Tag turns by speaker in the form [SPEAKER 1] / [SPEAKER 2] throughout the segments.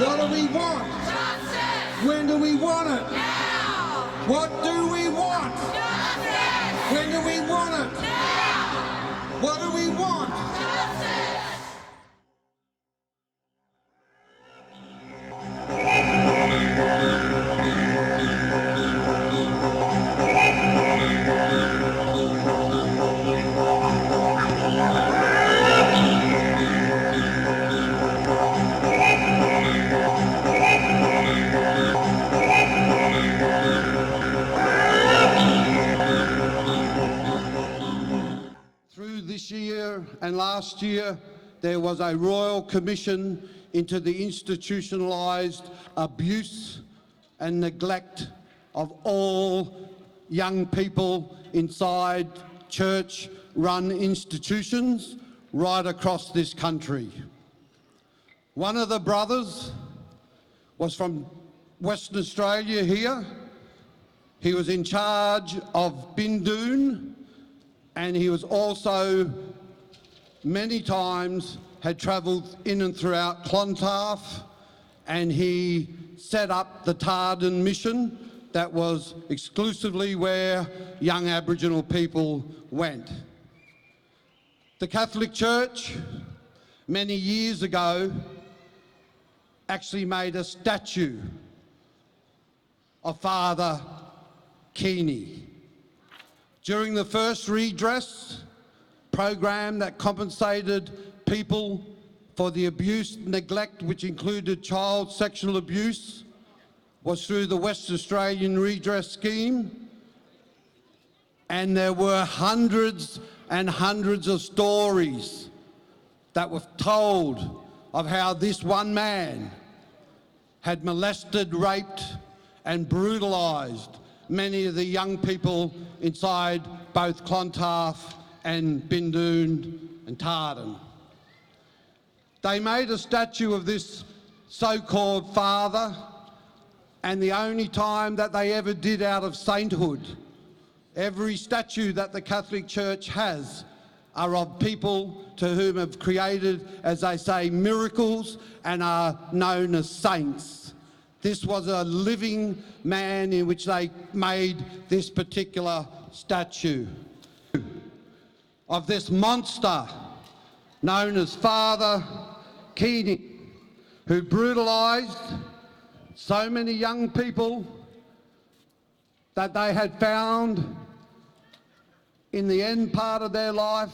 [SPEAKER 1] What do we want?
[SPEAKER 2] Justice!
[SPEAKER 1] When do we want it?
[SPEAKER 2] Now!
[SPEAKER 1] What do we want?
[SPEAKER 2] Justice!
[SPEAKER 1] When do we want it?
[SPEAKER 2] Now!
[SPEAKER 1] What do we want?
[SPEAKER 2] Justice!
[SPEAKER 3] Through this year and last year, there was a royal commission into the institutionalised abuse and neglect of all young people inside church-run institutions right across this country. One of the brothers was from Western Australia here. He was in charge of Bindoon, and he was also many times had travelled in and throughout Clontarf, and he set up the Tardan mission that was exclusively where young Aboriginal people went. The Catholic Church, many years ago, actually made a statue of Father Keynote. During the first redress program that compensated people for the abuse, neglect, which included child sexual abuse, was through the West Australian Redress Scheme. And there were hundreds and hundreds of stories that were told of how this one man had molested, raped and brutalised many of the young people inside both Clontarf and Bindoon and Tardan. They made a statue of this so-called father, and the only time that they ever did out of sainthood. Every statue that the Catholic Church has are of people to whom have created, as they say, miracles and are known as saints. This was a living man in which they made this particular statue of this monster known as Father Keynote, who brutalised so many young people that they had found in the end part of their life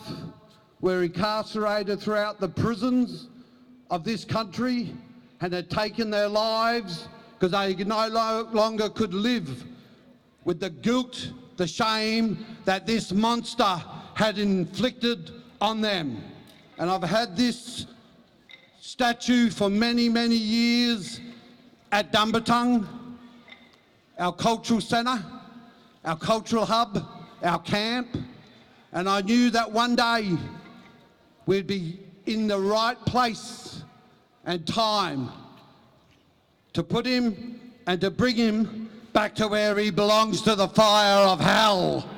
[SPEAKER 3] were incarcerated throughout the prisons of this country and had taken their lives because they no longer could live with the guilt, the shame that this monster had inflicted on them. And I've had this statue for many, many years at Dumbartung, our cultural centre, our cultural hub, our camp, and I knew that one day we'd be in the right place and time to put him and to bring him back to where he belongs, to the fire of hell.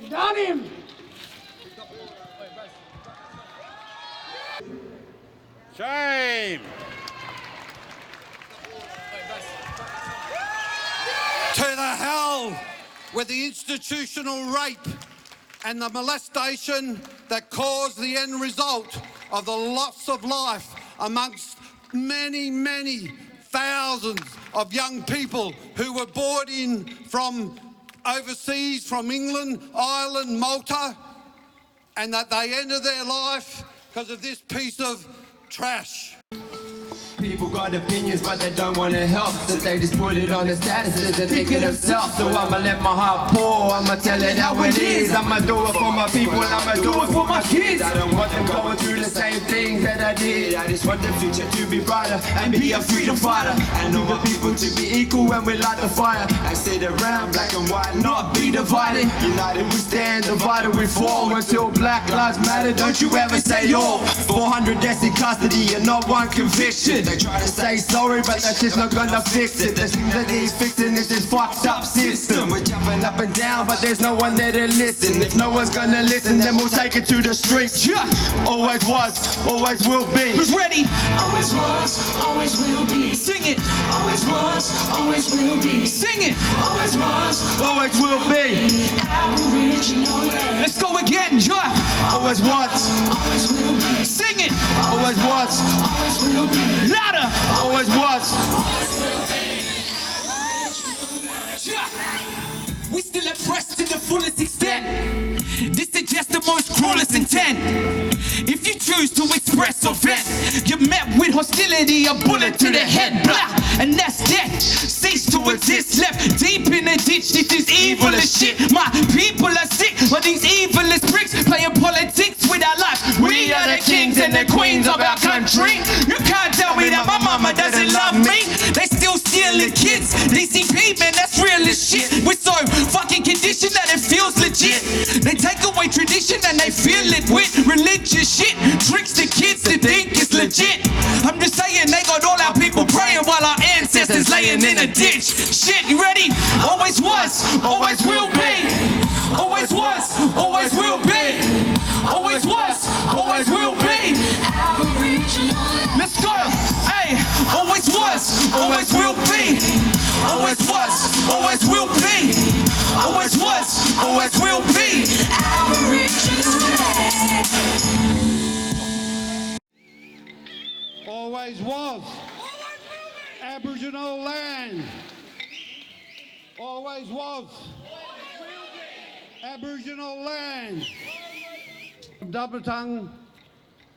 [SPEAKER 1] Done him!
[SPEAKER 4] Shame!
[SPEAKER 3] To the hell with the institutional rape and the molestation that caused the end result of the loss of life amongst many, many thousands of young people who were brought in from overseas, from England, Ireland, Malta, and that they ended their life because of this piece of trash.
[SPEAKER 5] People got opinions, but they don't want to help, so they just put it on the statuses and think of themselves. So I'ma let my heart pour, I'ma tell it how it is. I'ma do it for my people, I'ma do it for my kids. I don't want them going through the same things that I did. I just want the future to be brighter and be a freedom fighter. And all the people to be equal when we light the fire. And sit around black and white, not be divided. United we stand, divided we fall. Until Black Lives Matter, don't you ever say all. 400 deaths in custody and not one conviction. They try to say sorry, but that's just not gonna fix it. The things that he's fixing is this fucked up system. We're jumping up and down, but there's no one there to listen. If no one's gonna listen, then we'll take it to the streets. Yeah. Always was, always will be. Who's ready?
[SPEAKER 6] Always was, always will be.
[SPEAKER 5] Sing it.
[SPEAKER 6] Always was, always will be.
[SPEAKER 5] Sing it.
[SPEAKER 6] Always was,
[SPEAKER 5] Always will be.
[SPEAKER 6] Aboriginal land.
[SPEAKER 5] Let's go again, yeah. Always was,
[SPEAKER 6] Always will be.
[SPEAKER 5] sing it. Always was,
[SPEAKER 6] Always will be.
[SPEAKER 5] louder. Always was. We still oppressed to the fullest extent. This is just the most cruelest intent. If you choose to express or vent, you're met with hostility, a bullet to the head, blah, and that's death. Cease to exist, left deep in the ditch. This is evil as shit. My people are sick, but these evilest pricks playing politics with our lives. We are the kings and the queens of our country. You can't tell me that my mama doesn't love me. They still stealing kids. DCP, man, that's real as shit. We're so fucking conditioned that it feels legit. They take away tradition and they fill it with religious shit. Tricks the kids to think it's legit. I'm just saying they got all our people praying while our ancestors laying in a ditch. Shit, you ready? Always was, always will be. Always was, always will be. Always was, always will be.
[SPEAKER 6] Aboriginal land.
[SPEAKER 5] Let's go. Hey, always was, always will be. Always was, always will be. Always was, always will be.
[SPEAKER 6] Aboriginal land.
[SPEAKER 3] Always was. Aboriginal land. Always was. Aboriginal land. From Dumbartung,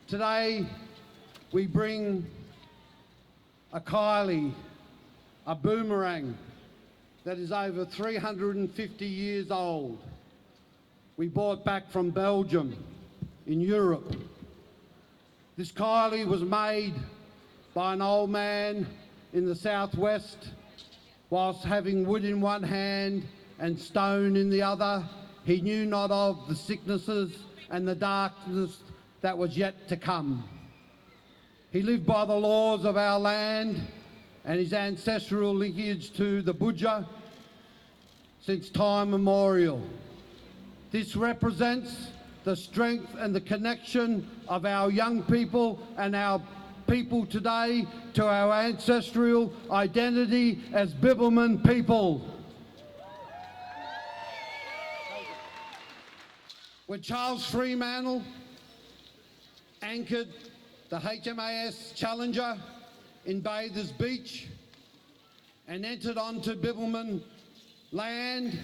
[SPEAKER 3] today we bring a Kylie, a boomerang that is over 350 years old. We brought back from Belgium in Europe. This Kylie was made by an old man in the southwest whilst having wood in one hand and stone in the other. He knew not of the sicknesses and the darkness that was yet to come. He lived by the laws of our land and his ancestral lineage to the Budja since time immemorial. This represents the strength and the connection of our young people and our people today to our ancestral identity as Bibbulmun people. When Charles Fremantle anchored the HMAS Challenger in Bathers Beach and entered onto Bibbulmun land,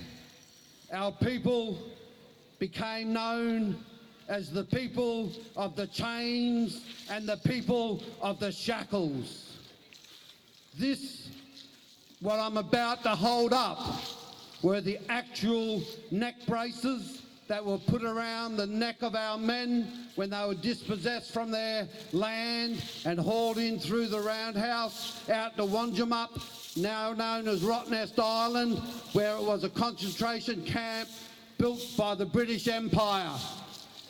[SPEAKER 3] our people became known as the people of the chains and the people of the shackles. This, what I'm about to hold up, were the actual neck braces that were put around the neck of our men when they were dispossessed from their land and hauled in through the roundhouse out to Wanjamup, now known as Rottnest Island, where it was a concentration camp built by the British Empire.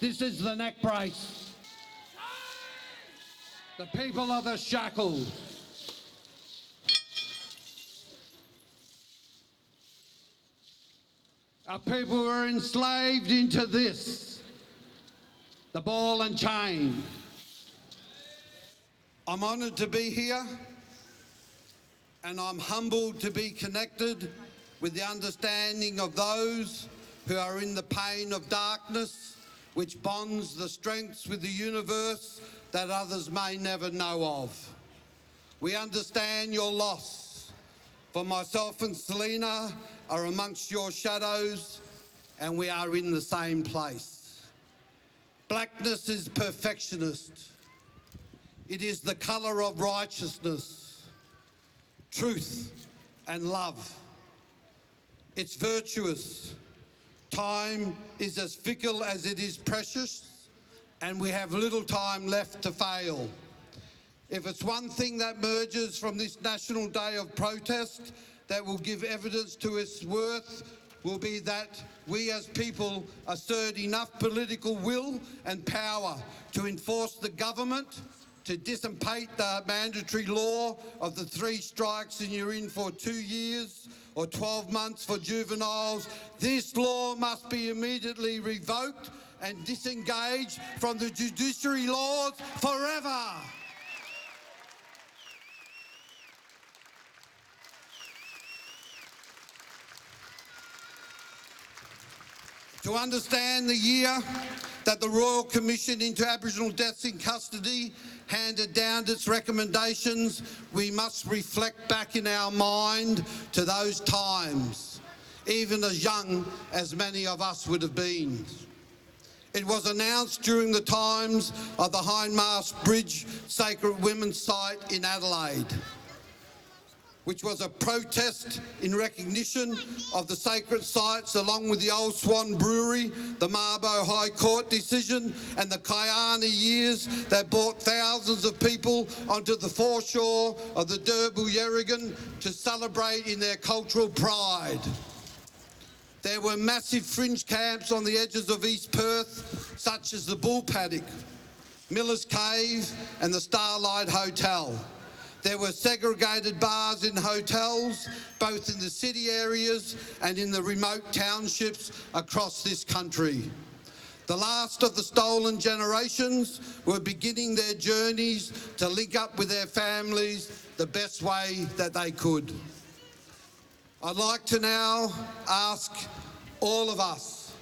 [SPEAKER 3] This is the neck brace. The people of the shackles. Our people were enslaved into this, the ball and chain. I'm honoured to be here, and I'm humbled to be connected with the understanding of those who are in the pain of darkness, which bonds the strengths with the universe that others may never know of. We understand your loss, for myself and Selena are amongst your shadows, and we are in the same place. Blackness is perfectionist. It is the colour of righteousness, truth and love. It's virtuous. Time is as fickle as it is precious, and we have little time left to fail. If it's one thing that emerges from this National Day of Protest that will give evidence to its worth, will be that we as people assert enough political will and power to enforce the government, to dissipate the mandatory law of the 3 strikes and you're in for 2 years or 12 months for juveniles. This law must be immediately revoked and disengaged from the judiciary laws forever. To understand the year that the Royal Commission into Aboriginal Deaths in Custody handed down its recommendations, we must reflect back in our mind to those times, even as young as many of us would have been. It was announced during the times of the Hindmast Bridge Sacred Women's Site in Adelaide, which was a protest in recognition of the sacred sites, along with the Old Swan Brewery, the Mabo High Court decision and the Kayana years that brought thousands of people onto the foreshore of the Derbu Yerrigan to celebrate in their cultural pride. There were massive fringe camps on the edges of East Perth, such as the Bull Paddock, Miller's Cave and the Starlight Hotel. There were segregated bars in hotels, both in the city areas and in the remote townships across this country. The last of the stolen generations were beginning their journeys to link up with their families the best way that they could. I'd like to now ask all of us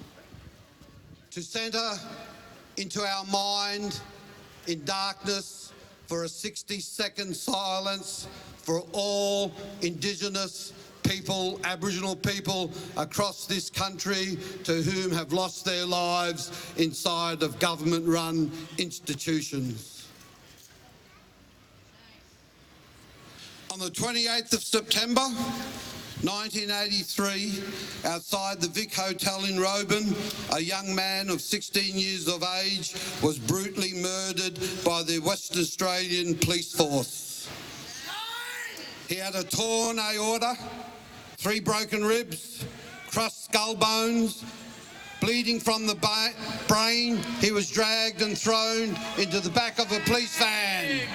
[SPEAKER 3] to centre into our mind in darkness for a 60-second silence for all Indigenous people, Aboriginal people across this country to whom have lost their lives inside of government-run institutions. On the 28th of September, 1983, outside the Vic Hotel in Roban, a young man of 16 years of age was brutally murdered by the Western Australian police force. He had a torn aorta, 3 broken ribs, crushed skull bones, bleeding from the brain. He was dragged and thrown into the back of a police van.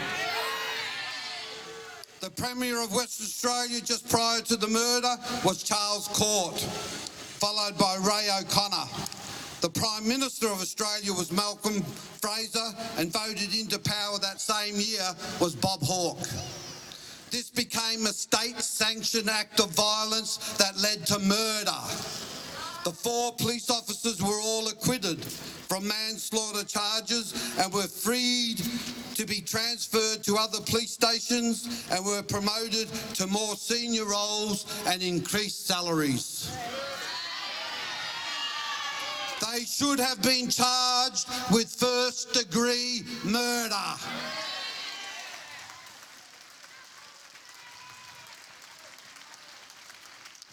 [SPEAKER 3] The Premier of Western Australia just prior to the murder was Charles Court, followed by Ray O'Connor. The Prime Minister of Australia was Malcolm Fraser, and voted into power that same year was Bob Hawke. This became a state-sanctioned act of violence that led to murder. The 4 police officers were all acquitted from manslaughter charges and were freed to be transferred to other police stations and were promoted to more senior roles and increased salaries. They should have been charged with first-degree murder.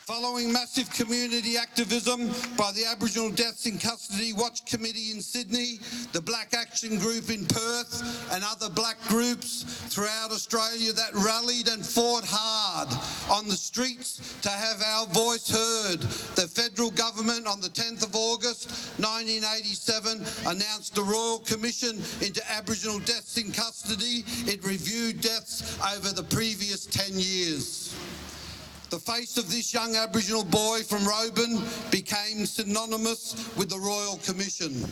[SPEAKER 3] Following massive community activism by the Aboriginal Deaths in Custody Watch Committee in Sydney, the Black Action Group in Perth and other black groups throughout Australia that rallied and fought hard on the streets to have our voice heard, the federal government on the 10th of August 1987 announced the Royal Commission into Aboriginal Deaths in Custody. It reviewed deaths over the previous 10 years. The face of this young Aboriginal boy from Roban became synonymous with the Royal Commission.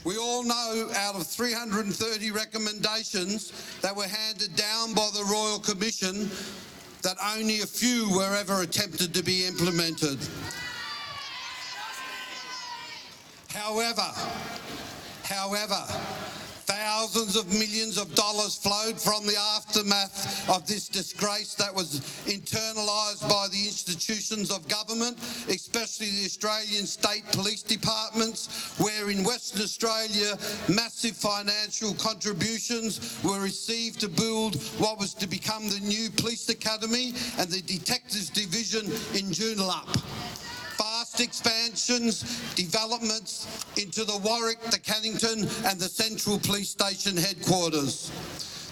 [SPEAKER 3] We all know out of 330 recommendations that were handed down by the Royal Commission that only a few were ever attempted to be implemented. However, Thousands of millions of dollars flowed from the aftermath of this disgrace that was internalised by the institutions of government, especially the Australian state police departments, where in Western Australia massive financial contributions were received to build what was to become the new police academy and the detectives division in Joondalup. Fast expansions, developments into the Warwick, the Cannington and the Central Police Station headquarters.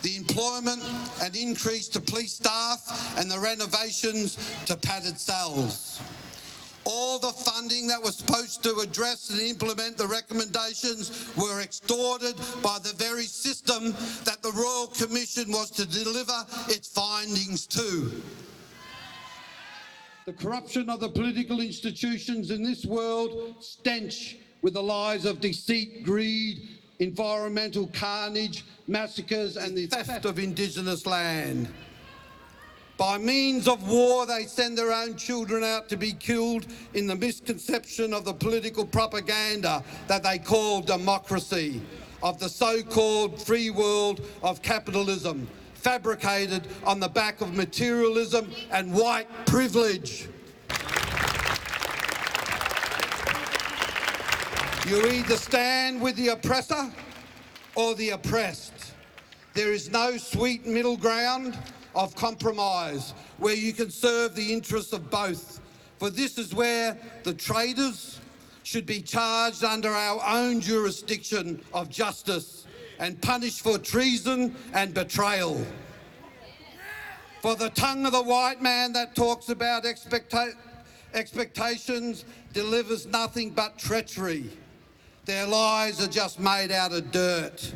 [SPEAKER 3] The employment and increase to police staff and the renovations to padded cells. All the funding that was supposed to address and implement the recommendations were extorted by the very system that the Royal Commission was to deliver its findings to. The corruption of the political institutions in this world stench with the lies of deceit, greed, environmental carnage, massacres and the theft of Indigenous land. By means of war, they send their own children out to be killed in the misconception of the political propaganda that they call democracy, of the so-called free world of capitalism, fabricated on the back of materialism and white privilege. You either stand with the oppressor or the oppressed. There is no sweet middle ground of compromise where you can serve the interests of both. For this is where the traitors should be charged under our own jurisdiction of justice and punished for treason and betrayal. For the tongue of the white man that talks about expectations delivers nothing but treachery. Their lies are just made out of dirt.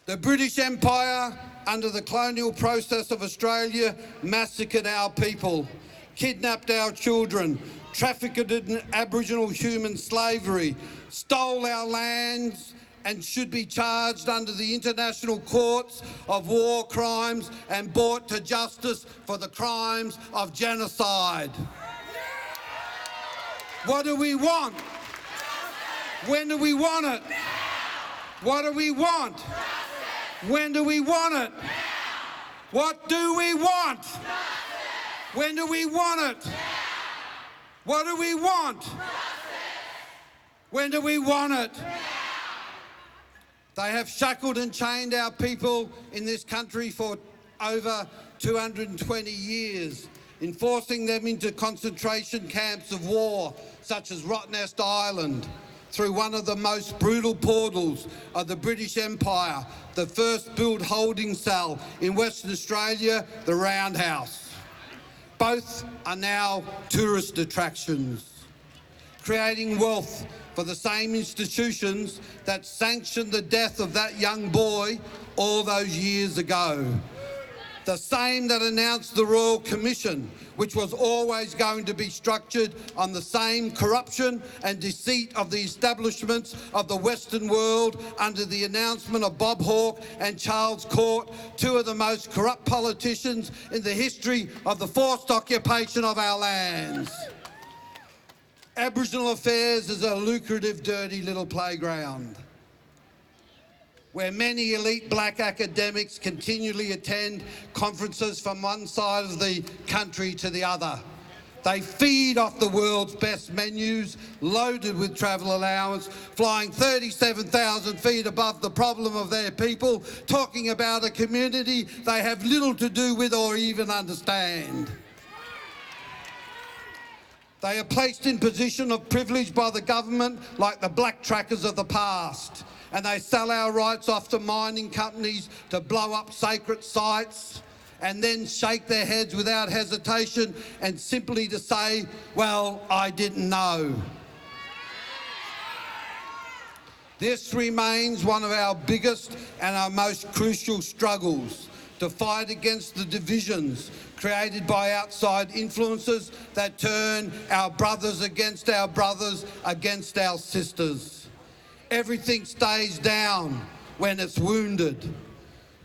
[SPEAKER 3] The British Empire, under the colonial process of Australia, massacred our people, kidnapped our children, trafficked in Aboriginal human slavery, stole our lands and should be charged under the international courts of war crimes and brought to justice for the crimes of genocide. What do we want? When do we want it? What do we want? When do we want it? What do we want? When do we want it? What do we want? When do we want it? They have shackled and chained our people in this country for over 220 years, enforcing them into concentration camps of war, such as Rottnest Island, through one of the most brutal portals of the British Empire, the first built holding cell in Western Australia, the Roundhouse. Both are now tourist attractions, creating wealth for the same institutions that sanctioned the death of that young boy all those years ago. The same that announced the Royal Commission, which was always going to be structured on the same corruption and deceit of the establishments of the Western world under the announcement of Bob Hawke and Charles Court, two of the most corrupt politicians in the history of the forced occupation of our lands. Aboriginal affairs is a lucrative, dirty little playground where many elite black academics continually attend conferences from one side of the country to the other. They feed off the world's best menus, loaded with travel allowance, flying 37,000 feet above the problem of their people, talking about a community they have little to do with or even understand. They are placed in position of privilege by the government like the black trackers of the past, and they sell our rights off to mining companies to blow up sacred sites and then shake their heads without hesitation and simply to say, well, I didn't know. This remains one of our biggest and our most crucial struggles, to fight against the divisions created by outside influences that turn our brothers, against our sisters. Everything stays down when it's wounded.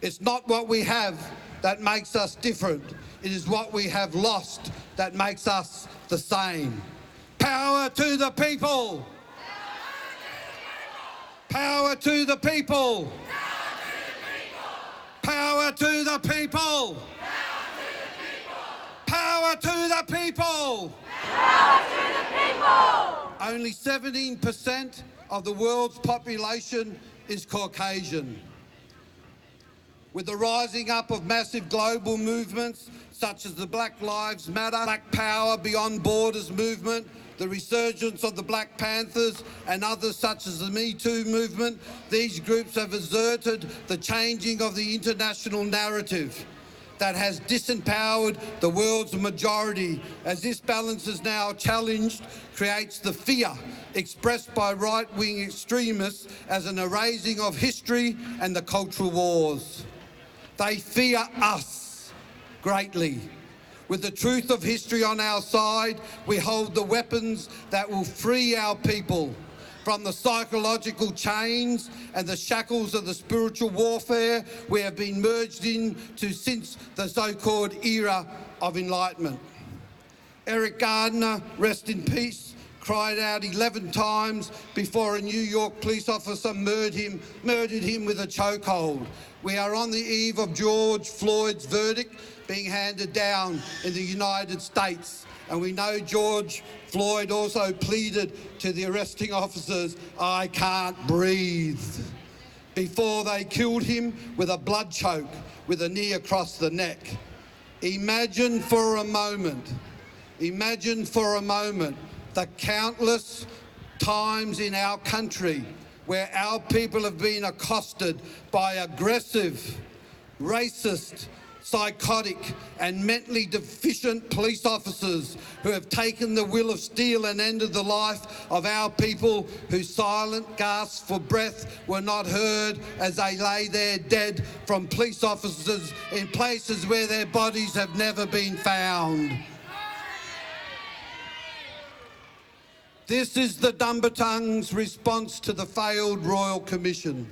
[SPEAKER 3] It's not what we have that makes us different. It is what we have lost that makes us the same. Power to the people! Power to the people. Power to the people. Power to the people. Only 17% of the world's population is Caucasian. With the rising up of massive global movements such as the Black Lives Matter, Black Power Beyond Borders movement, the resurgence of the Black Panthers and others such as the Me Too movement, these groups have asserted the changing of the international narrative that has disempowered the world's majority. As this balance is now challenged, creates the fear expressed by right-wing extremists as an erasing of history and the cultural wars. They fear us greatly. With the truth of history on our side, we hold the weapons that will free our people from the psychological chains and the shackles of the spiritual warfare we have been merged into since the so-called era of enlightenment. Eric Gardner, rest in peace, cried out 11 times before a New York police officer murdered him with a chokehold. We are on the eve of George Floyd's verdict being handed down in the United States. And we know George Floyd also pleaded to the arresting officers, "I can't breathe," before they killed him with a blood choke with a knee across the neck. Imagine for a moment the countless times in our country where our people have been accosted by aggressive, racist, psychotic and mentally deficient police officers who have taken the will of steel and ended the life of our people whose silent gasps for breath were not heard as they lay there dead from police officers in places where their bodies have never been found. This is the Dumbartung's response to the failed Royal Commission.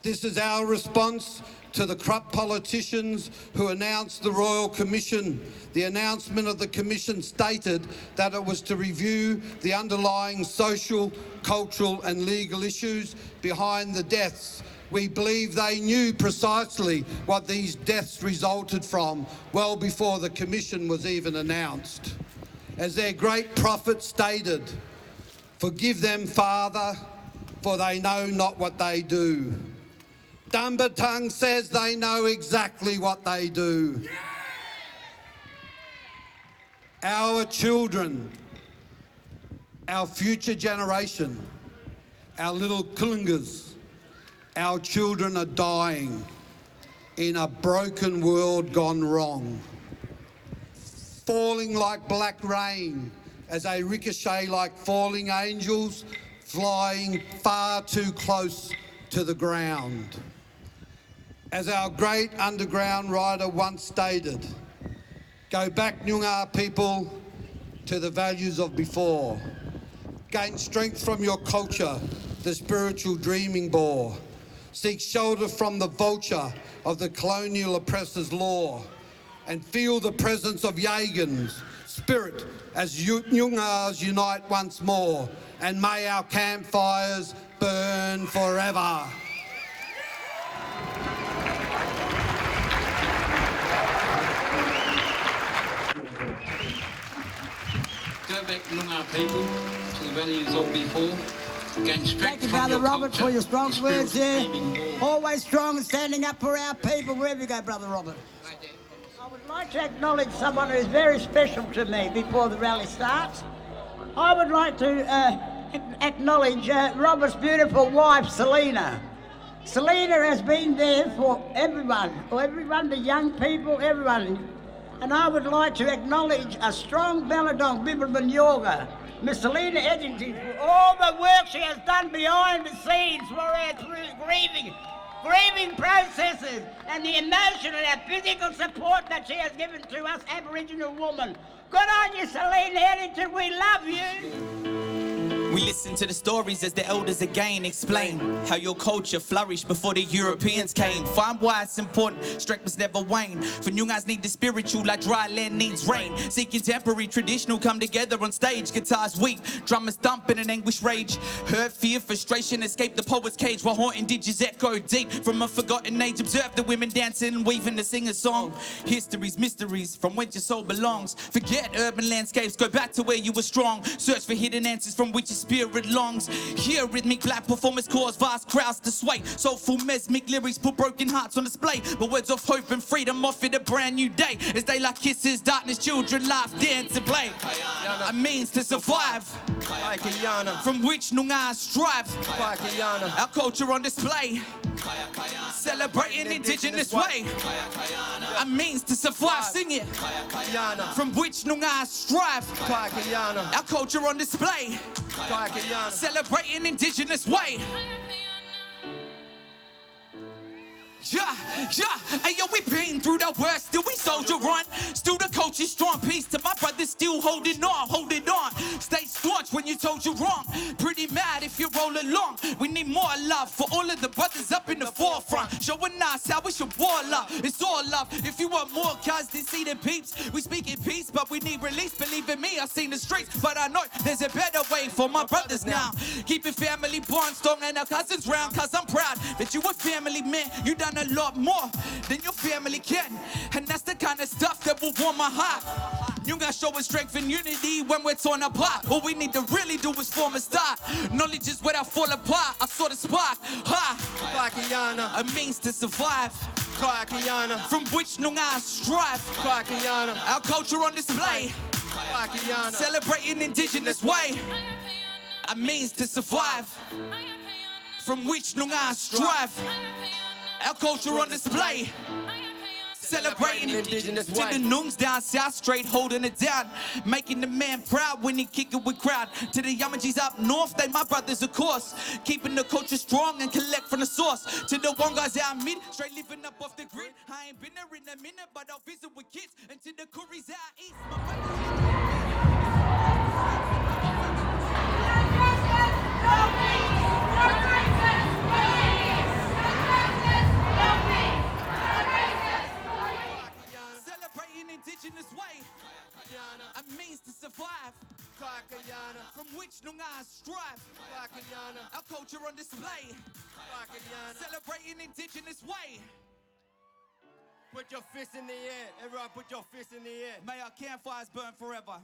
[SPEAKER 3] This is our response to the corrupt politicians who announced the Royal Commission. The announcement of the Commission stated that it was to review the underlying social, cultural and legal issues behind the deaths. We believe they knew precisely what these deaths resulted from well before the Commission was even announced. As their great prophet stated, "Forgive them, Father, for they know not what they do." Dumbartung says they know exactly what they do. Our children, our future generation, our little Kulungas, our children are dying in a broken world gone wrong, falling like black rain as they ricochet like falling angels, flying far too close to the ground. As our great underground writer once stated, "Go back, Noongar people, to the values of before. Gain strength from your culture, the spiritual dreaming bore. Seek shelter from the vulture of the colonial oppressor's law, and feel the presence of Yagan's spirit as Noongars unite once more, and may our campfires burn forever."
[SPEAKER 7] Go back, Noongar people, to the values of before. Gain strength
[SPEAKER 8] Thank you,
[SPEAKER 7] from
[SPEAKER 8] Brother
[SPEAKER 7] your
[SPEAKER 8] Robert,
[SPEAKER 7] culture,
[SPEAKER 8] for your strong
[SPEAKER 7] the
[SPEAKER 8] words
[SPEAKER 7] spiritual
[SPEAKER 8] there.
[SPEAKER 7] dreaming bore.
[SPEAKER 8] Always strong and standing up for our people wherever you go, Brother Robert. I would like to acknowledge someone who is very special to me before the rally starts. I would like to acknowledge Robert's beautiful wife, Selina. Selina has been there for everyone, the young people, everyone. And I would like to acknowledge a strong Balladong Bibbleman Yoga, Miss Selina Edgington, for all the work she has done behind the scenes for our grieving processes and the emotional and physical support that she has given to us Aboriginal women. Good on you, Selina Edgington, we love you.
[SPEAKER 5] We listen to the stories as the elders again explain how your culture flourished before the Europeans came. Find why it's important, strength must never wane. For new guys need the spiritual like dry land needs rain. See contemporary, traditional come together on stage. Guitars weak, drummers thumping in anguish rage. Hurt, fear, frustration, escape the poet's cage. While haunting digits echo deep from a forgotten age. Observe the women dancing and weaving to sing a song. Histories, mysteries, from whence your soul belongs. Forget urban landscapes, go back to where you were strong. Search for hidden answers from which your spirit longs. Hear rhythmic black performance cause vast crowds to sway. Soulful mesmic lyrics put broken hearts on display. But words of hope and freedom offered a brand new day. As daylight kisses darkness, children laugh, dance and play. A means to survive, from which Noongar strive. Our culture on display, celebrating indigenous way. A means to survive, sing it. From which Noongar strive. Our culture on display, celebrating indigenous way. Yeah, hey yo, we been through the worst, still we soldier on. Still the coach is strong, peace to my brothers, still holding on. Stay staunch when you told you wrong. Pretty mad if you roll along. We need more love for all of the brothers up in the forefront. Showing us how we should war love, it's all love. If you want more cuz they see the peeps. We speak in peace, but we need release. Believe in me, I've seen the streets, but I know there's a better way for my brothers now. Keeping family bond strong and our cousins round, cause I'm proud that you a family man. You done a lot more than your family can, and that's the kind of stuff that will warm my heart. You gotta show us strength and unity when we're torn apart. All we need to really do is form a start. Knowledge is where I fall apart. I saw the spark, a means to survive, from which Noongar strive. Our culture on display, celebrating indigenous way. A means to survive, from which Noongar strive. Our culture on display, celebrating indigenous way. To the Noongs down south, straight holding it down, making the man proud when he kick it with crowd. To the Yamajis up north, they my brothers of course, keeping the culture strong and collect from the source. To the Wongas out mid, straight living up off the grid. I ain't been there in a minute, but I'll visit with kids. And to the Curries out east, my indigenous way, a means to survive, from which Noongar strive. Our culture on display, celebrating indigenous way.
[SPEAKER 1] Put your fist in the air. Everyone put your fist in the air.
[SPEAKER 5] May our campfires burn forever.